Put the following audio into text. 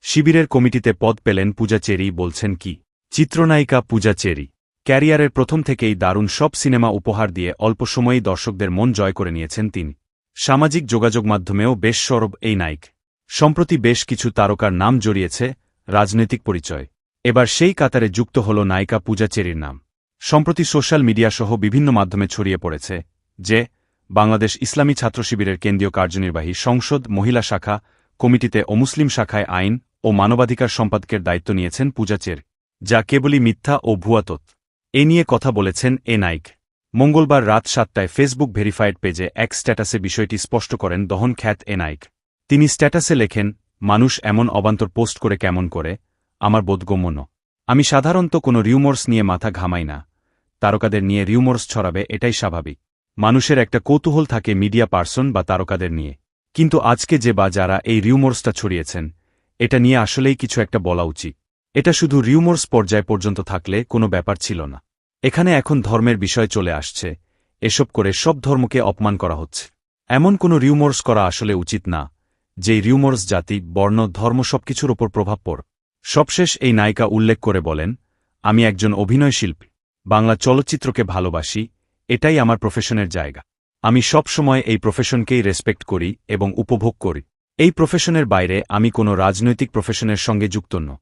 শিবিরের কমিটিতে পদ পেলেন পূজা চেরি, বলছেন কি চিত্রনায়িকা পূজা চেরি। ক্যারিয়ারের প্রথম থেকেই দারুণ সব সিনেমা উপহার দিয়ে অল্প সময়েই দর্শকদের মন জয় করে নিয়েছেন তিনি। সামাজিক যোগাযোগ মাধ্যমেও বেশ সরব এই নায়িক। সম্প্রতি বেশ কিছু তারকার নাম জড়িয়েছে রাজনৈতিক পরিচয়। এবার সেই কাতারে যুক্ত হল নায়িকা পূজা চেরির নাম। সম্প্রতি সোশ্যাল মিডিয়াসহ বিভিন্ন মাধ্যমে ছড়িয়ে পড়েছে যে বাংলাদেশ ইসলামী ছাত্র শিবিরের কেন্দ্রীয় কার্যনির্বাহী সংসদ মহিলা শাখা কমিটিতে অমুসলিম শাখায় আইন ও মানবাধিকার সম্পাদকের দায়িত্ব নিয়েছেন পূজা চেরি, যা কেবলই মিথ্যা ও ভুয়া তথ্য। এ নিয়ে কথা বলেছেন এ নায়িক। মঙ্গলবার রাত 7টায় ফেসবুক ভেরিফাইড পেজে এক স্ট্যাটাসে বিষয়টি স্পষ্ট করেন দহন খ্যাত এ নায়িক। তিনি স্ট্যাটাসে লেখেন, মানুষ এমন অবান্তর পোস্ট করে কেমন করে, আমার বোধগম্য ন। আমি সাধারণত কোনো রিউমর্স নিয়ে মাথা ঘামাই না। তারকাদের নিয়ে রিউমর্স ছড়াবে এটাই স্বাভাবিক। মানুষের একটা কৌতূহল থাকে মিডিয়া পার্সন বা তারকাদের নিয়ে। কিন্তু আজকে যে বা যারা এই রিউমর্সটা ছড়িয়েছেন, এটা নিয়ে আসলেই কিছু একটা বলা উচিত। এটা শুধু রিউমর্স পর্যায় পর্যন্ত থাকলে কোনো ব্যাপার ছিল না। এখানে এখন ধর্মের বিষয় চলে আসছে, এসব করে সব ধর্মকে অপমান করা হচ্ছে। এমন কোনো রিউমর্স করা আসলে উচিত না, যেই রিউমর্স জাতি, বর্ণ, ধর্ম সবকিছুর ওপর প্রভাব পড়ে। সবশেষ এই নায়িকা উল্লেখ করে বলেন, আমি একজন অভিনয় শিল্পী, বাংলা চলচ্চিত্রকে ভালোবাসি, এটাই আমার প্রফেশনের জায়গা। আমি সব সময় এই প্রফেশনকেই রেসপেক্ট করি এবং উপভোগ করি। এই প্রফেশনের বাইরে আমি কোনো রাজনৈতিক প্রফেশনের সঙ্গে যুক্ত নই।